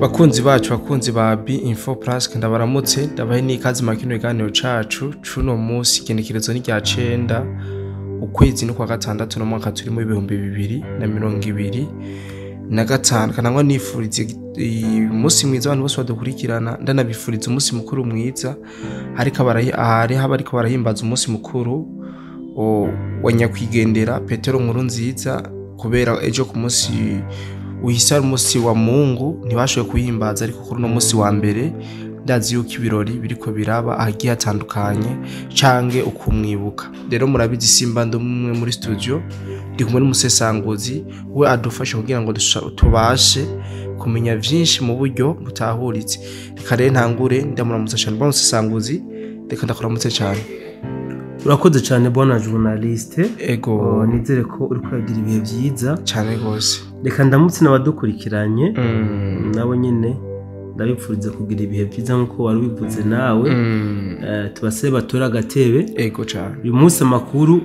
Bakunzi bacu bakunzi ba B-Info Plus ndabaramutse ndabahe n'ikaze mu kino kiganiro cacu cuno munsi igenekerezo ni rya 9 ukwezi no kwa gatandatu no mwaka turi mu 2025 kanangwa nifurize umunsi mwiza abantu bose badukurikirana ndanabifuriza umunsi mukuru mwiza ariko bariko barahimbaza umunsi mukuru wa nyakwigendera Petero Nkurunziza kubera ejo ku munsi uhisara umunsi wa Mungu ntibashoboye kuhimbaza ariko kuri no munsi wa mbere ndazi yuko ibirori biriko biraba agiye atandukanye cange ukumwibuka rero murabizi simba ndumwe muri studio ndi kumwe n'umusesanguzi we adufasha kugira ngo tubashe kumenya vyinshi mu buryo butahuritse reka rero ntangure ndamuramutsa cyane bamusesanguzi reka ndakuramutse cyane. Urakoze cyane bwana journaliste ego nizere ko uri kwagira ibihe byiza cyane gose reka ndamutse n'abadukurikiranye nabo nyene ndabipfuriza kugira ibihe byiza nkuko wari wivuze nawe tubasebe batora gatebe ego cyane uyu munsi makuru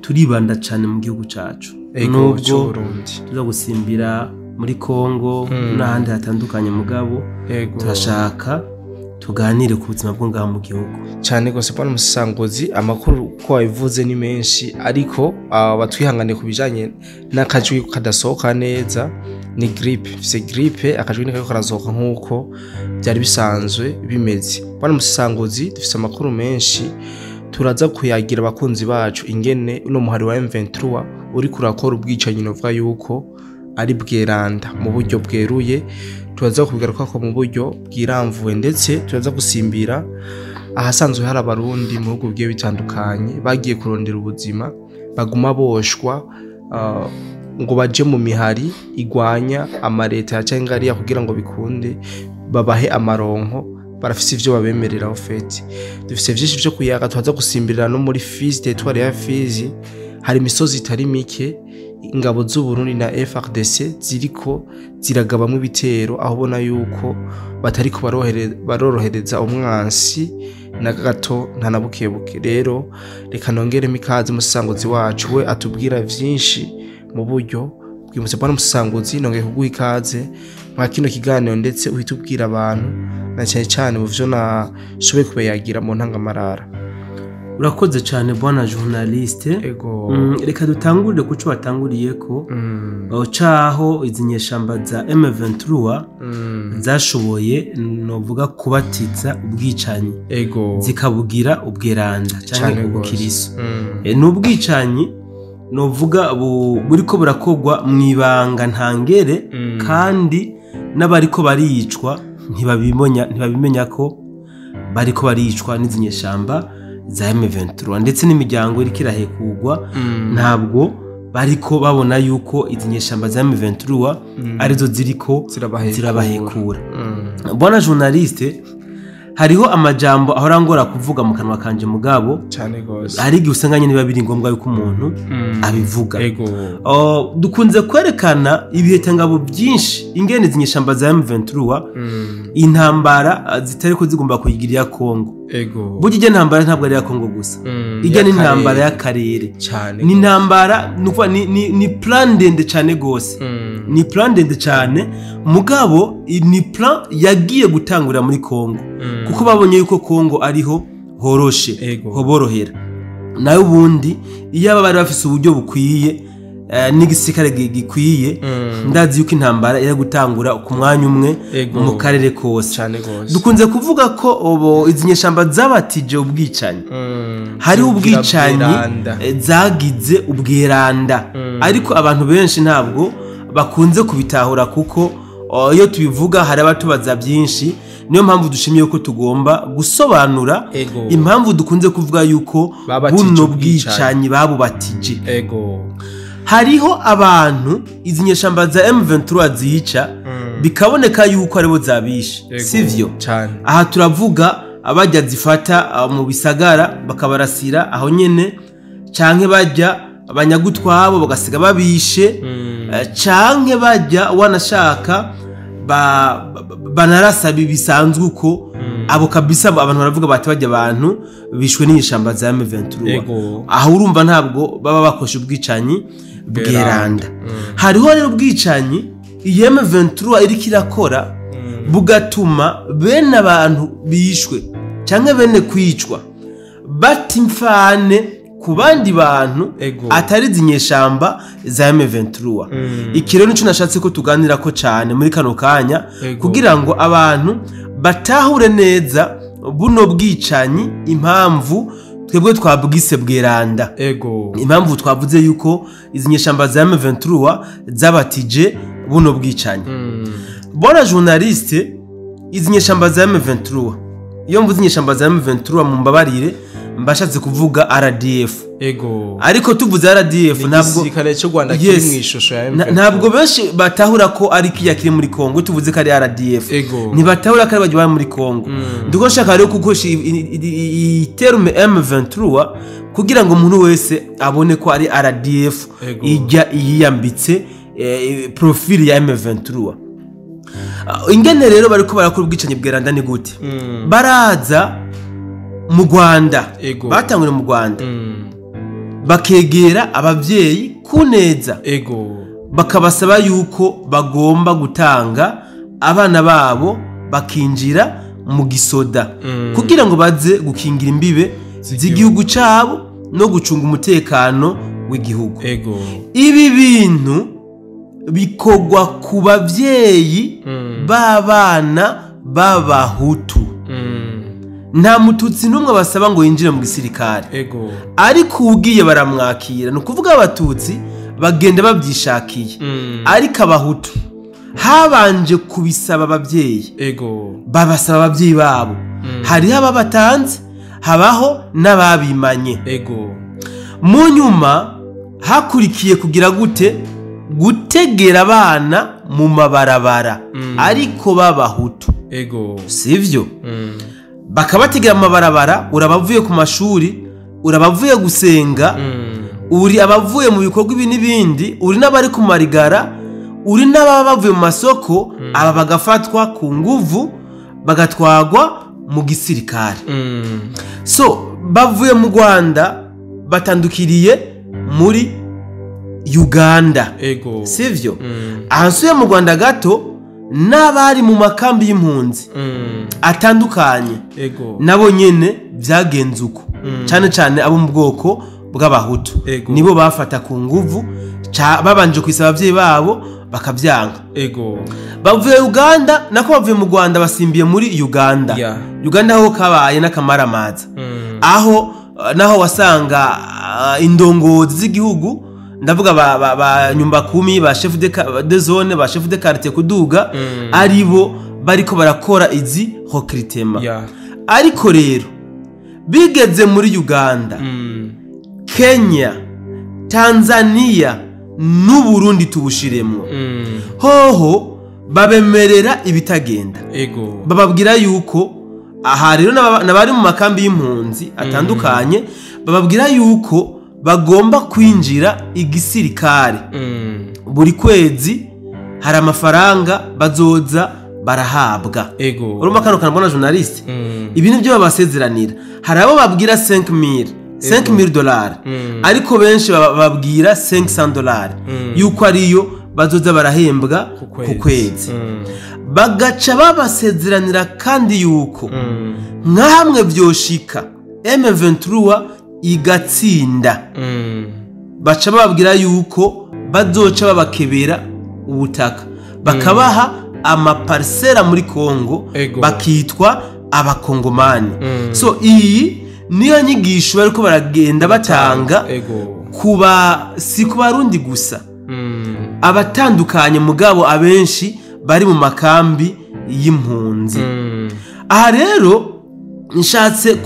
turibanda cyane mu gihugu cacu ego cy'Uburundi tuza gusimbira muri Kongo n'ahandi hatandukanye mugabo turashaka tuganire ku buzima bwo ngaha mu gihugu cyane gose bwana musangozi amakuru ko wabivuze ni menshi ariko batwihangane kubijanye n'akajwi kadasohoka neza ni grippe akajwi niko karasohoka nkuko byari bisanzwe bimeze bwana musangozi dufise amakuru menshi turaza kuyagira abakunzi bacu ingene uno muhari wa M23 uri kurakora ubwicanyi novuga yuko ari bweranda mu buryo bweruye turaza kubigaruka ko mu buryo bwiramvuwe ndetse turaza gusimbira ahasanzwe hari abarundi mu bihugu bigiye bitandukanye bagiye kurondera ubuzima baguma boshwa ngo baje mu mihari igwanya amareta ya cyangariya kugira ngo bikunde babahe amaronko barafise ivyo babemerera ofeti dufise vyinshi vyo kuyaga turaza gusimbirira no muri Fizi territoire ya Fizi hari imisozi itari mike ingabo z'u Burundi na FARDC ziriko ziragabamwe ibitero aho bona yuko batariko barorohereza umwansi na gato nta nabukebuke rero reka nongere mikaze musangozi wacu we atubwira vyinshi mu buryo bwimutse bwana musangozi nongeye kuguha ikaze mwa kino kiganiro ndetse uhitubwira abantu na cyane mu vyo nashoboye kubayagira mu ntangamarara. Urakoze cyane bwana journaliste ego reka dutangurire kuco batanguriye ko caho izinyeshamba za M23 zashoboye novuga kubatiza ubwicanyi ego zikabugira ubweranda cyane ubukiriso n'ubwicanyi novuga buriko burakogwa mwibanga ntangere kandi n'abariko baricwa ntibabimenya ko bariko baricwa n'izinyeshamba za M23 ndetse n'imiryango iriko irahekugwa ntabwo bariko babona yuko izinyeshamba za M23 arizo ziriko zirabahekura. Bwana journaliste hariho amajambo aho rangora kuvuga mu kanwa kanje mugabo cyane gose hari igihe usanganye niba biri ngombwa yuko umuntu abivuga ego dukunze kwerekana ibihetangabo byinshi ingene zinyeshamba za M23 intambara zitariko zigomba kuyigirira Kongo ego bugije ntambara ntabwo ari ya Kongo gusa ijya ni intambara y'akarere cyane ni intambara nuko ni plan ndende cyane gose ni plan ndende cyane mugabo ni plan yagiye gutangura muri Kongo kuko babonye yuko Kongo ariho horoshe hoborohera nayo ubundi iyo aba bari bafise uburyo bukwiye n'igisirikare gikwiye ndazi yuko intambara ira gutangura ku mwanya umwe mu karere kose cyane gose dukunze kuvuga ko izinyeshamba zabatije ubwicanyi hari ubwicanyi zagize ubweranda ariko abantu benshi ntabwo bakunze kubitahura kuko iyo tubivuga hari abatubaza byinshi niyo mpamvu dushimiye ko tugomba gusobanura impamvu dukunze kuvuga yuko buno bwicanyi babubatije ego hariho abantu izinyeshamba za M23 zica bikaboneka yuko aribo zabishe sivyo aha turavuga abajya zifata mu bisagara bakabarasira aho nyene canke bajya abanyagutwabo bagasiga babishe canke bajya wanashaka banarasa bisanzwe uko abo kabisa abantu baravuga bati bajya abantu bishwe n'inyeshamba za M23 aho urumva ntabwo baba bakosha ubwicanyi bweranda hariho rero ubwicanyi iyi M23 iriko irakora bugatuma bene abantu bishwe cyangwa bene kwicwa batimfane ku bandi bantu atari zinyeshamba za M23. Iki rero nico nashatse ko tuganira ko cyane muri kano kanya kugira ngo abantu batahure neza buno bwicanyi impamvu twebwe twabwise bweranda. Impamvu twavuze yuko izinyeshamba za M23 zabatije buno bwicanyi. Bona journaliste izinyeshamba za M23 iyo mvuze inyeshamba za M23 mu mbabarire mbashatse kuvuga RDF. Ariko tuvuze RDF ntabwo igisirikare cyo Rwanda kiri mu ishusho ya M23. Ntabwo benshi batahura ko ari kiri muri Kongo. Tuvuze ko ari RDF ntibatahura ko ari bagiye muri Kongo. Ndiko shaka rero kuko terme M23 kugira ngo umuntu wese abone ko ari RDF ijya yiyambitse profile ya M23. Ingene rero bariko barakora ubwicanyi bweranda ni gute? Baraza mu Rwanda, batangure mu Rwanda bakegera abavyeyi kuneza, bakabasaba yuko bagomba gutanga abana babo bakinjira mu gisoda kugira ngo baze gukingira imbibe z'igihugu cyabo no gucunga umutekano w'igihugu. Ibi bintu bikogwa ku bavyeyi b'abana b'abahutu. Nta mututsi numwe basaba ngo yinjire mu gisirikare. Ariko ugiye baramwakira. No kuvuga abatutsi bagenda babyishakiye. Ariko abahutu habanje kubisaba abavyeyi. Babasaba abavyeyi babo. Hari ababatanze, habaho n'ababimanye. Mu nyuma hakurikiye kugira gute gutegera abana mu mabarabara ariko b'abahutu. Sivyo? Bakabategera mu mabarabara, urabavuye ku mashuri, urabavuye gusenga, uri abavuye mu bikorwa ibi n'ibindi, uri n'abari ku marigara, uri n'abavuye mu masoko, aba bagafatwa ku nguvu bagatwagwa mu gisirikare. So bavuye mu Rwanda batandukiriye muri Uganda. Sivyo? Ahasuye mu Rwanda gato n'abari mu makambi y'impunzi atandukanye nabo nyene byagenze uko. Cyane cyane abo mu bwoko bw'abahutu nibo bafata ku nguvu babanje kwisaba abavyeyi babo bakabyanga. Bavuye Uganda nako bavuye mu Rwanda basimbiye muri Uganda. Uganda ho kabaye n'akamaramaza aho naho wasanga indongozi z'igihugu, ndavuga ba nyumba kumi, ba chef de zone, ba chef de quartier kuduga aribo bariko barakora izi recrutement. Ariko rero bigeze muri Uganda, Kenya, Tanzania n'u Burundi tubushiremo hoho babemerera ibitagenda. Bababwira yuko aha rero nabari mu makambi y'impunzi atandukanye bababwira yuko bagomba kwinjira igisirikare. Buri kwezi hari amafaranga bazoza barahabwa. Urumva kano kanabona journaliste ibintu byo babasezeranira. Hari abo babwira $5,000 ariko benshi bababwira $500 yuko ariyo bazoza barahembwa ku kwezi. Bagaca babasezeranira kandi yuko nkamwe byoshika M23 igatsinda baca bababwira yuko bazoca babakebera ubutaka bakabaha amaparsera muri Kongo bakitwa abakongomani. So iyi niyo nyigisho bariko baragenda batanga si ku Barundi gusa, abatandukanye mugabo abenshi bari mu makambi y'impunzi. Aha rero nshatse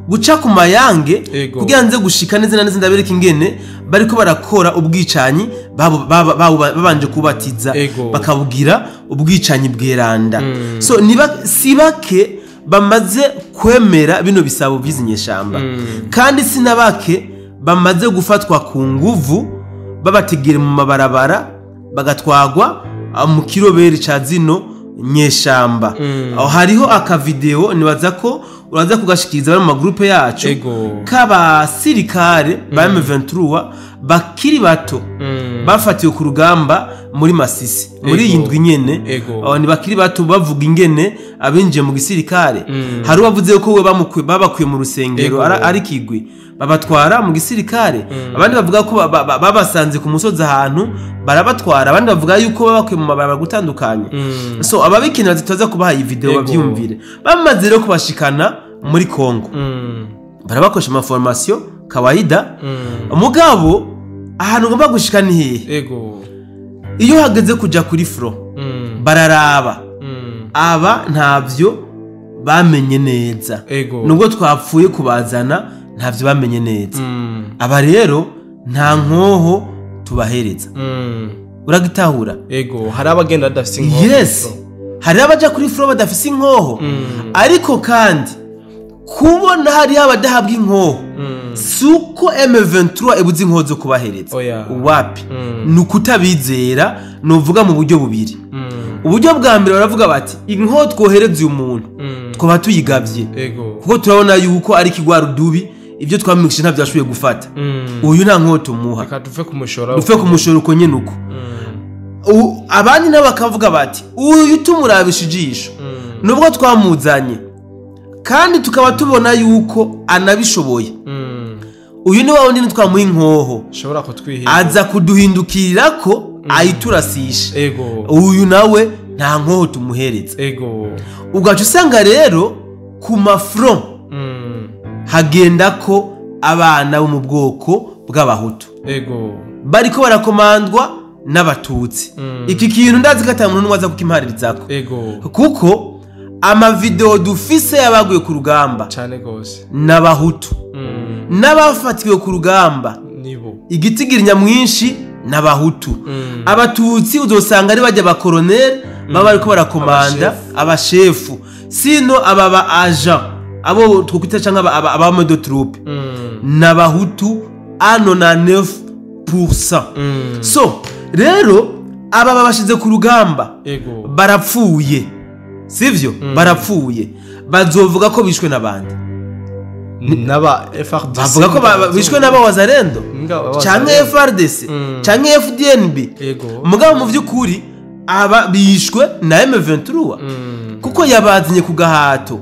guca ku mayange kugira nze gushika neza neza ndabereka ingene bariko barakora ubwicanyi babanje kubatiza bakabugira ubwicanyi bweranda. So sibake bamaze kwemera bino bisabo bizinyeshamba kandi sinabake bamaze gufatwa ku nguvu babategere mu mabarabara bagatwagwa mu kiroberi ca zino nyeshamba. Aho hariho aka video nibaza ko uraza kugashikiriza bari mu magroupe yacu k'abasirikare ba M23 bakiri bato bafatiwe ku rugamba muri Masisi muri iyi ndwi nyene ni bakiri bato bavuga ingene abinjiye mu gisirikare hari ubavuze ko we babakuye mu rusengero ari kigwi babatwara mu gisirikare abandi bavuga ko babasanze ku musozi ahantu barabatwara abandi bavuga yuko babakuye mu mabara gutandukanye so ababikenera zitaza kubaha iyi video bavyumvire bamaze rero kubashikana muri Kongo barabakoresha ama formation kawaida umugabo ahantu ngomba gushikana hehe iyo hageze kuja kuri front bararaba aba ntavyo bamenye neza nubwo twapfuye kubazana ntavyo bamenye neza aba rero nta nkoho tubahereza uragitahura hari abagenda badafise inkoho yes hari abaja kuri front badafise inkoho ariko kandi kubona hari abadahabwa inkoho suko M23 ebuze inkoho zo kubahereza wapi nukutabizera novuga mu buryo bubiri uburyo bwa mbere baravuga bati inkoho twohereza uyu muntu twaba tuyigavye kuko turabona yuko ari kigwarudubi ibyo twamwikishe ntavyo ashoboye gufata uyu nta nkoho tumuha dufe kumushora uko nyene uko abandi nabo bakavuga bati uyu tumurabisha ijisho nubwo twamuzanye kandi tukaba tubona yuko anabishoboye uyu ni wawe ndini twamuha inkoho aza kuduhindukirira ko ayiturasisha uyu nawe nta nkoho tumuhereza ugaca usanga rero ku mafront hagenda ko abana bo mu bwoko bw'abahutu bariko barakomandwa n'abatutsi iki kintu ndazi ko ata muntu n'umwe aza kukimaririzako kuko ama video dufise yabaguye ku rugamba cyane gose n'abahutu n'abafatiwe ku rugamba nibo igitigiri nyamwinshi n'abahutu abatutsi uzosanga ari bajya ba colonel baba bariko barakomanda abashefu sino aba agent abo twukita cyangwa aba mode de troupe n'abahutu 99%. So rero aba babashize ku rugamba barapfuye sivyo barapfuye bazovuga ko bishwe nabandi naba FRDC bavuga ko bishwe naba wazarendo cyangwa FRDC cyangwa FDNB mugabo mu vyukuri aba bishwe na M23 kuko yabazinye ku gahato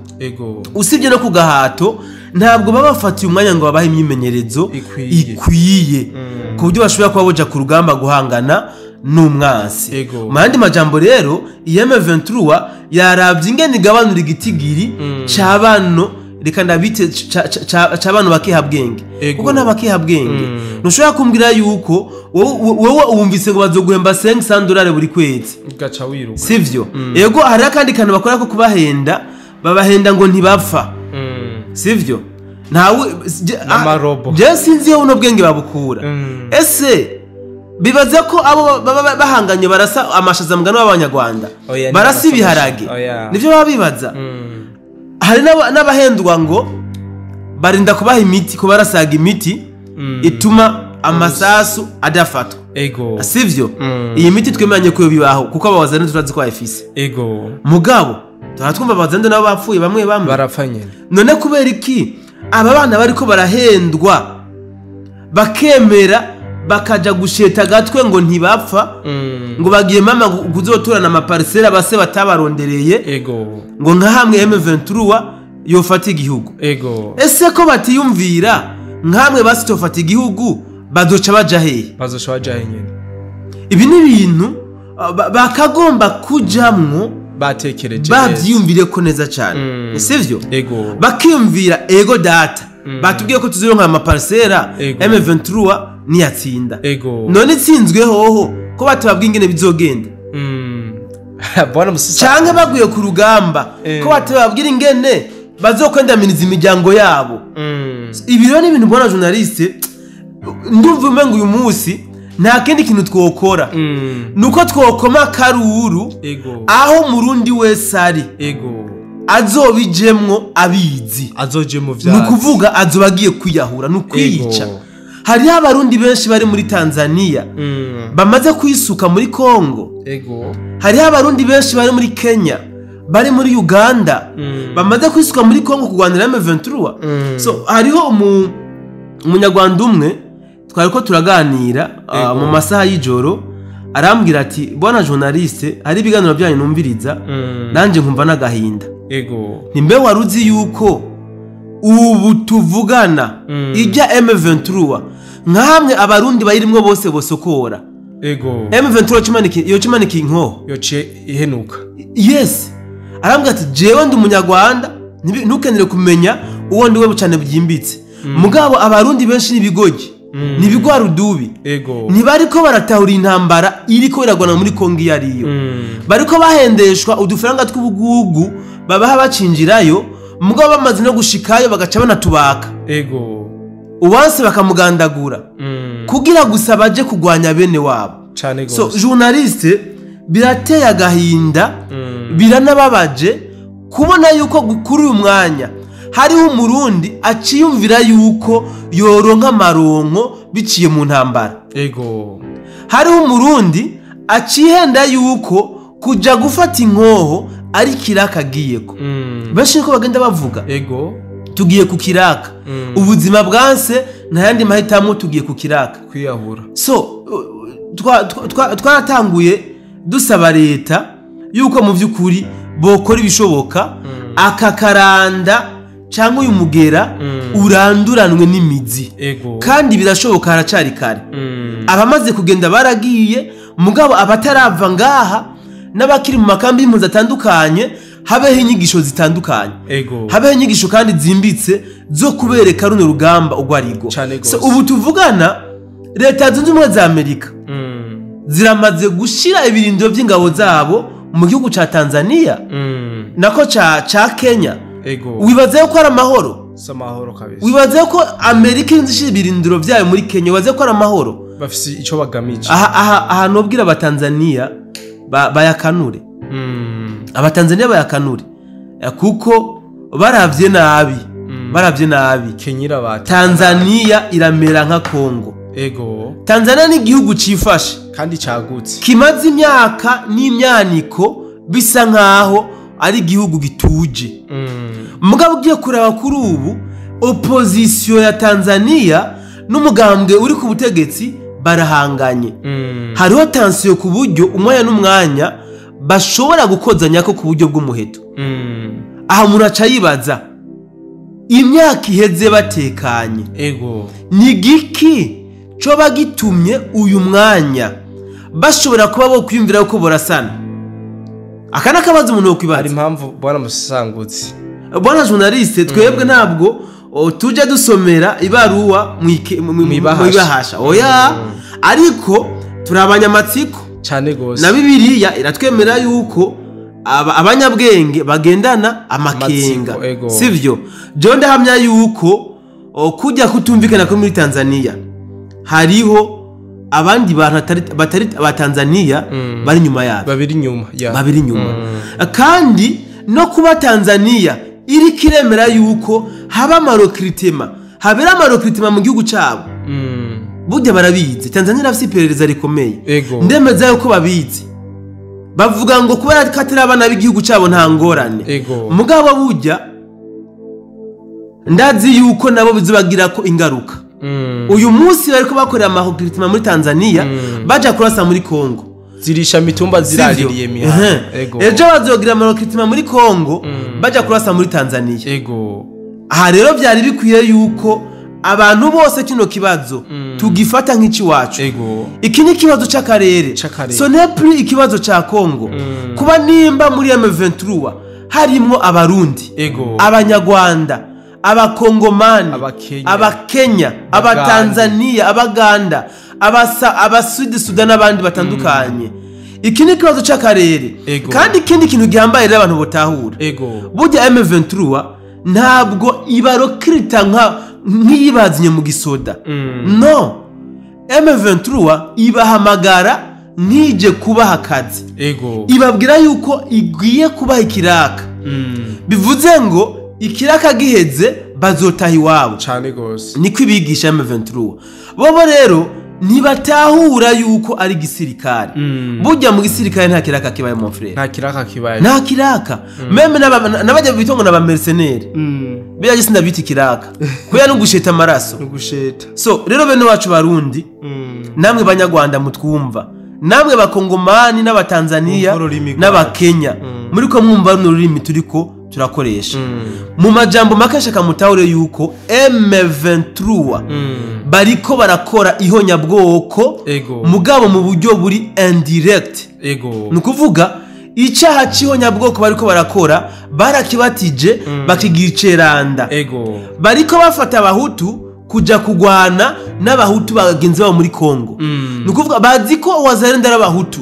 usibye no ku gahato ntabwo babafatiye umwanya ngo babahe imyimenyerezo ikwiye ku buryo bashobora kuba boja ku rugamba guhangana n'umwansi mandi majambo rero M23 yarabye ingene igabanura igitigiri cy'abano reka ndabite cy'abano bakihabwenge kuko nabakihabwenge nushobora kumbwira yuko wowe uwumvise ngo bazoguhemba $500 buri kwezi gaca wiruka sivyo yego hari akandi kantu bakora ko kubahenda babahenda ngo ntibapfa sivyo ntawe amarobo je sinzi yo uno bwenge babukura ese bibaza ko abo bahanganye barasa amashaza mugano w'abanyarwanda barasa ibiharage nivyo babibaza hari n'abahendwa ngo barinda kubaha imiti ko barasaga imiti ituma amasasu adafatwa sivyo iyi miti twemeranye ko bibaho kuko abawazana turazi ko ayifise mugabo turatwumva abazende nabo bapfuye bamwe barapfanye none kubera iki aba bana bariko barahendwa bakemera bakaja gusheta gatwe ngo ntibapfa ngo bagiye mama kuzoturana amaparcelle base batabarondereye ngo nka hamwe M23 yofata igihugu ese ko batiyumvira nkamwe basi tofata igihugu bazoca baja hehe nyene ibi ni ibintu bakagomba kujamwo batekereje bavyiyumvire ko neza cyane sivyo bakiyumvira ego data batubwiye ko tuzironka amaparcelle M23 niyatsinda none itsinzwe hoho ko batababwiye ingene bizogenda bwana musisa canke baguye ku rugamba ko batababwira ingene bazokwendaminiza imiryango yabo ibiro ni ibintu bwana journaliste ndumva umengo uyu munsi nta kindi kintu twokora nuko twokoma karuru aho murundi wese ari azobijemwo abizi azoje mu vyatsi nukuvuga azobagiye kwiyahura nukwica hari abarundi benshi bari muri Tanzania bamaze kwisuka muri Kongo hari abarundi benshi bari muri Kenya bari muri Uganda bamaze kwisuka muri Kongo kurwanira M23 so hariho umunyarwanda umwe twari ko turaganira mu masaha y'ijoro arambwira ati bwana journaliste hari ibiganiro byanyu numviriza nanje nkumva nagahinda nimbe waruzi yuko ubu tuvugana ijya M23 nkamwe abarundi bayirimwo bose bosokora M23 yo kimaniki inko yoce ihenuka yes arambwira ati jewe ndi umunyarwanda ntukenere kumenya uwo ndiwe cyane byimbitse mugabo abarundi benshi nibigogi nibigwa rudubi ntibariko baratahura intambara iriko iragwana muri Kongo yariyo bariko bahendeshwa udufaranga tw'ubugugu babaha bacinjirayo mugabo bamaze no gushikayo bagaca banatubaka ubanse bakamugandagura kugira gusa baje kugwanya bene wabo so journaliste birateye agahinda biranababaje kubona yuko kuri uyu mwanya hariho umurundi aciyumvira yuko yoronka amaronko biciye mu ntambara hariho umurundi acihenda yuko kuja gufata inkoho ari kiraka agiyeko benshi niko bagenda bavuga tugiye ku kiraka ubuzima bwanse ntayandi mahitamo tugiye ku kiraka kwiyahura so twaratanguye dusaba leta yuko mu by'ukuri bokora ibishoboka akakaranda cyangwa uyu mugera uranduranwe n'imizi kandi birashoboka haracari kare abamaze kugenda baragiye mugabo abatarava ngaha n'abakiri mu makambi y'impunzi atandukanye habeho inyigisho zitandukanye habeho inyigisho kandi zimbitse zo kubereka runo rugamba ugwa rigo so ubu tuvugana leta zunze ubumwe za Amerika ziramaze gushira ibirindiro by'ingabo zabo mu gihugu ca Tanzania nako ca Kenya wibaze ko ari amahoro samahoro kabisa wibaze ko Amerika inzishira ibirindiro byayo muri Kenya wibaze ko ari amahoro bafise ico bagamije aha nobwira abatanzania bayakanure abatanzania bayakanure kuko baravye nabi Kenyira bati Tanzania iramera nka Kongo Tanzania ni igihugu cifashe kandi cagutse kimaze imyaka n'imyaniko bisa nkaho ari igihugu gituje mugabo ugiye kuraba kuri ubu opposition ya Tanzania n'umugambwe uri ku butegetsi barahanganye hariho tension ku buryo umwanya n'umwanya bashobora gukozanya ko ku buryo bw'umuheto aha muraca yibaza imyaka iheze batekanye ni giki cyo bagitumye uyu mwanya bashobora kuba bo kwiyumvira uko borasana akana kabaza umuntu wo kwibaza impamvu bwana musangutsi bwana journaliste twebwe ntabwo tujya dusomera ibaruwa mu ibahasha oya ariko turabanyamatsiko cyane gose na Bibiliya iratwemera yuko abanyabwenge bagendana amakenga sivyo je ndahamya yuko kujya kutumvikana ko muri Tanzania hariho abandi bantu batari abatanzania bari nyuma yabo babiri nyuma kandi no kuba Tanzania iri kiremera yuko haba amarokritema habera amarokritema mu gihugu cyabo burya barabizi Tanzania irafite iperereza rikomeye ndemeza yuko babizi bavuga ngo kubera katira abana b'igihugu cyabo nta ngorane mugabo burya ndazi yuko nabo bizibagira ko ingaruka uyu munsi bariko bakorera amahokritima muri Tanzania baja kurasa muri Kongo zirisha mitumba ziraririye miha ejo bazogira amahokritima muri Kongo baja kurasa muri Tanzania aha rero byari bikwiye yuko abantu bose kino kibazo tugifata nk'iki wacu iki ni kibazo c'akarere so nepri ikibazo ca Kongo kuba nimba muri M23 harimo abarundi abanyarwanda abakongomani abakenya abatanzania abaganda abasudi Sudan n'abandi batandukanye iki ni kibazo c'akarere kandi ikindi kintu gihambaye rero abantu botahura burya M23 ntabwo ibarokrita nk'iyibazinye mu gisoda no M23 ibahamagara nkije kubaha akazi ibabwira yuko igiye kubaha ikiraka bivuze ngo ikiraka giheze bazotaha iwabo cyane gose niko ibigisha M23 bobo rero ntibatahura yuko ari gisirikare burya mu gisirikare nta kiraka kibaye mon frère nta kiraka meme n'abajya bitongo n'aba mercenaires bya gisinda biti kiraka kuya no gusheta amaraso so rero bene wacu barundi namwe banyarwanda mutwumva namwe bakongomani n'abatanzania n'abakenya muri ko mwumva n'ururimi turiko turakoresha mu majambo makasha kamutahure yuko M23 bariko barakora ihonyabwoko mugabo mu buryo buri indirect nukuvuga icyaha cy'ihonyabwoko bariko barakora barakibatije bakigiceranda bariko bafata abahutu kuja kugwana n'abahutu bagenzi babo muri Kongo nukuvuga bazi ko wazarenda n'abahutu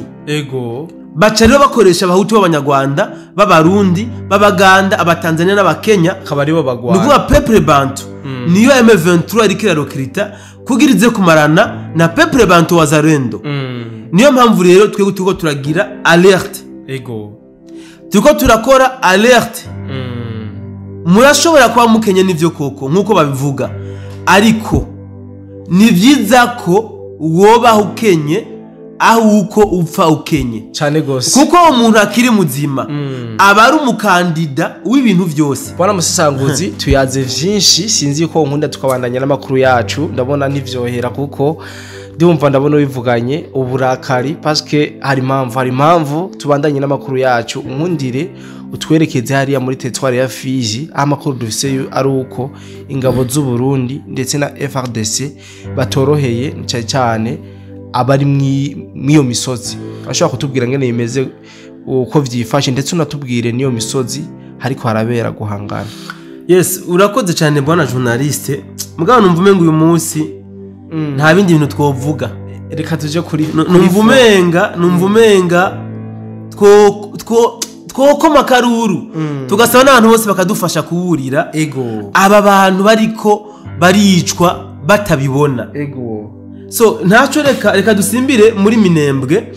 baca rero bakoresha abahutu b'abanyarwanda b'abarundi b'abaganda abatanzania n'abakenya kabari bo bagwana nukuvuga peuple bantu niyo M23 ariko irarokrita kugirize kumarana na peuple bantu wazarendo niyo mpamvu rero twego tuko turagira alerte tuko turakora alerte murashobora kwa mukenye nivyo koko nkuko babivuga ariko ni vyiza ko woba ukenye aho uko upfa ukenye cyane gose kuko umuntu akiri muzima aba ari umukandida w'ibintu byose bwana Musisanguzi tuyaze vyinshi sinzi ko nkunda tukabandanya n'amakuru yacu ndabona ntivyohera kuko ndabona bivuganye uburakari parce hari impamvu tubandanye n'amakuru yacu nkundire utwerekeze hariya muri territoire ya Fizi amakuru dufise ari uko ingabo z'u Burundi ndetse na FRDC batoroheye cyane abari mwiyo misozi ashaka kutubwira ngene yimeze uko vyifashe ndetse unatubwire niyo misozi hariko harabera guhangana. Yes, urakoze cyane bwana journaliste mugabo numva umenga uyu munsi nta bindi bintu twovuga reka tuje kuri numva umenga twokoma karuru tugasaba n'abantu bose bakadufasha kuburira aba bantu bariko baricwa batabibona so ntaco reka dusimbire muri Minembwe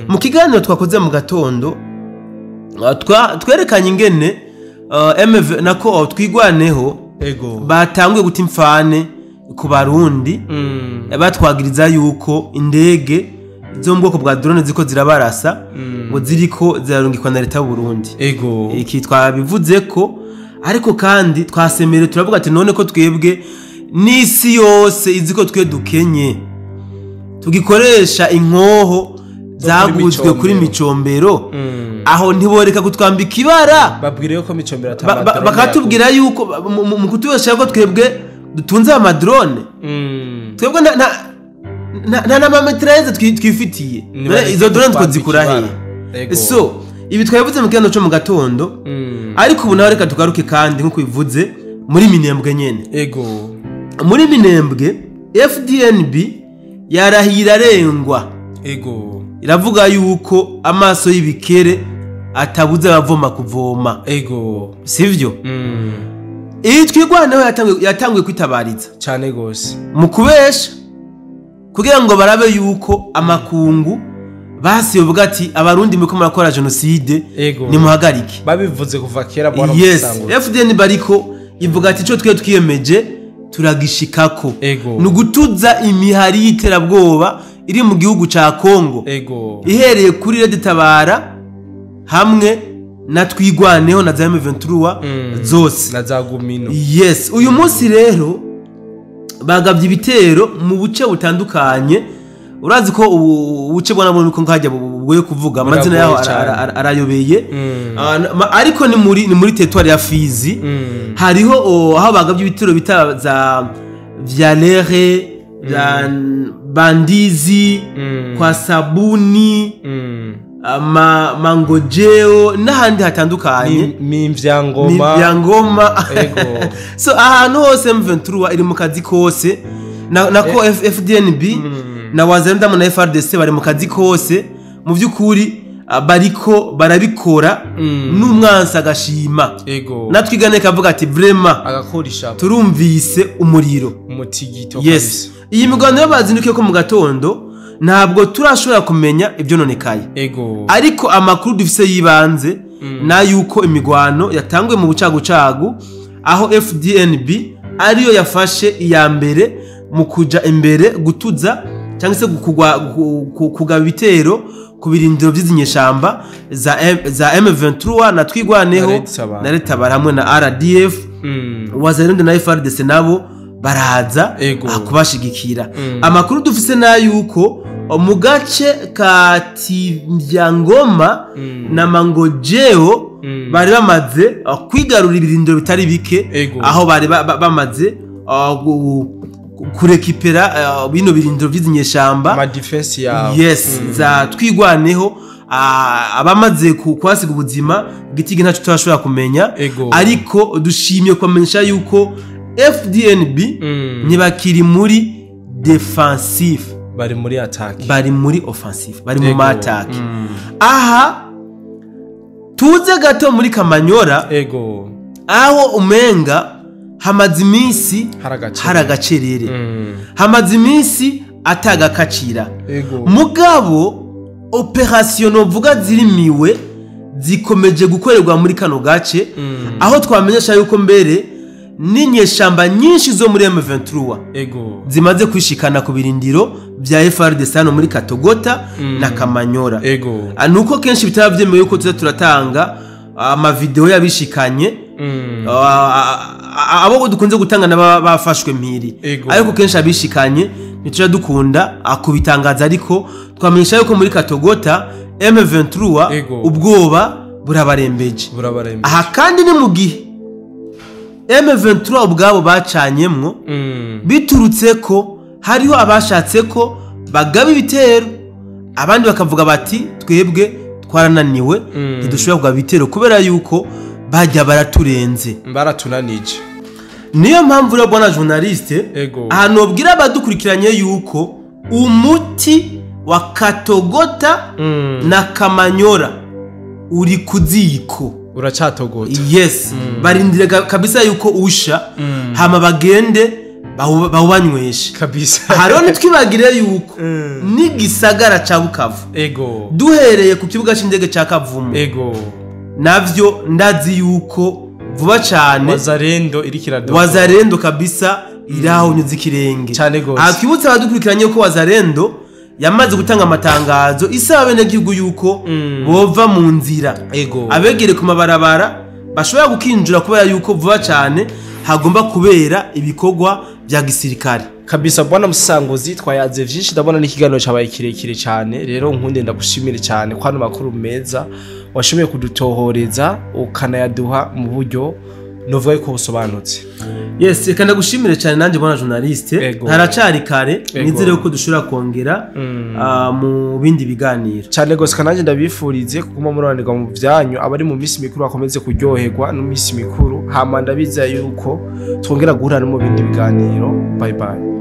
mu kiganiro twakoze mu gatondo twerekanye ingene MV nako twigwaneho batanguye guta imfane ku barundi batwagiriza yuko indege zo mu bwoko bwa drone ziko zirabarasa ngo ziriko zirarungikwa na leta y'u Burundi iki twabivuze ko ariko kandi twasemere turavuga ati none ko twebwe n'isi yose iziko twe dukenye tugikoresha inkoho zaguzwe kuri micombero aho ntiboreka kutwambika ibara babwire yuko micombero bakatubwira yuko mu kutubesha ko twebwe dutunze amadrone twebwe nta n'amametreze twifitiye izo drone twazikura he so ibi twabivuze mu kiganiro cyo mu gatondo ariko ubu nawe reka tugaruke kandi nkuko bivuze muri Minembwe nyene muri Minembwe FDNB yarahira rengwa iravuga yuko amaso y'ibikere atabuze abavoma kuvoma sivyo iyi twigwaneho yatanguye kwitabariza cyane gose mu kubesha kugira ngo barabe yuko amakungu basi yovuga ati abarundi mwe ko murakora genocide ni muhagarike babivuze kuva kera bwana Musisanguzi FDN bariko ivuga ati cyo twe twiyemeje turagishikako nugutuza imihari y'iterabwoba iri mu gihugu ca Kongo ihereye kuri Red Tabara hamwe na twigwaneho na za M23 zose na za Gumino. Yes, uyu munsi rero bagabye ibitero mu buce butandukanye urazi ko ubuce bwana bwo nkajya bwoye kuvuga amazina yaho arayobeye ariko ni muri territoire ya Fizi hariho aho bagabye ibitero bita za Vyalere Bandizi kwa Sabuni Mangojeo n'ahandi hatandukanye Mimvyangoma so ahantu hose M23 iri mu kazi kose nako FDNB na wazenda na FRDC bari mu kazi kose mu byukuri bariko barabikora n'umwansi agashima natwigane kavuga ati vraiment agakorisha turumvise umuriro umutigito yes iyi miganiro bazindukiye ko mu gatondo ntabwo turashobora kumenya ibyo nonekaye ariko amakuru dufise yibanze na yuko imigwano yatangwe mu bucagucagu aho FDNB ariyo yafashe iya mbere mu kuja imbere gutuza cyangwa se kugaba ibitero ku birindiro by'izinyeshamba za M23 na twigwaneho na Leta hamwe na RDF Wazalendo na FARDC nabo baraza kubashigikira. Amakuru dufise na yuko mu gace ka Tivyangoma na Mangojeo bari bamaze kwigarura ibirindiro bitari bike aho bari bamaze kurekipera bino birindiro by'izinyeshamba ma defense yabo za twigwaneho abamaze kwasiga ubuzima gitigi ntacu twashobora kumenya ariko dushimye kwamenyesha yuko FDNB ntibakiri muri defensive bari muri attack bari muri offensive bari mu attack aha tuze gato muri Kamanyora aho umenga hamaze iminsi haragacerere hamaze iminsi atagakacira mugabo operation novuga zirimiwe zikomeje gukorerwa muri kano gace aho twamenyesha yuko mbere n'inyeshamba nyinshi zo muri M23 zimaze kwishikana ku birindiro bya FARDC hano muri Katogota na Kamanyora nuko kenshi bitaba byemewe yuko tuza turatanga amavideo yabishikanye abo dukunze gutanga n'abafashwe mpiri ariko kenshi abishikanye nitura dukunda akubitangaza ariko twamenyesha yuko muri Katogota M23 ubwoba burabarembeje aha kandi ni mu gihe M23 ubwabo bacanyemwo biturutse ko hariho abashatse ko bagaba ibitero abandi bakavuga bati twebwe twarananiwe ntidushobora kugaba ibitero kubera yuko bajya baratunanije niyo mpamvu rero bwana journaliste ahantu ubwira abadukurikiranye yuko umuti wa Katogota na Kamanyora uri kuziko uracatogota barindire kabisa yuko usha hama bagende bawubanyweshe kabisa haro nitwibagire yuko n'igisagara ca Bukavu duhereye ku kibuga c'indege ca Kavumu navyo ndazi yuko vuba cyane Wazalendo kabisa iraho nyuzikirenge akibutsa abadukurikiranye ko Wazalendo yamaze gutanga amatangazo isaba bene gihugu yuko bova mu nzira abegere ku mabarabara bashobora gukinjura kubera yuko vuba cyane hagomba kubera ibikorwa bya gisirikare kabisa. Bwana Musangozi twayaze vyinshi ndabona n'ikiganiro cyabaye kirekire cyane rero nkunde ndagushimire cyane kwano makuru meza washoboye kudutohoreza ukanayaduha mu buryo novuga ko busobanutse. Kandi gushimire cyane nanje bwana journaliste haracari kare nizere ko dushobora kongera mu bindi biganiro cyane gose kananje ndabifurize kuguma muranirwa mu byanyu abari mu misi mikuru bakomeze kuryoherwa no misi mikuru hama ndabiza yuko twongera guhura no mu bindi biganiro. Bye bye.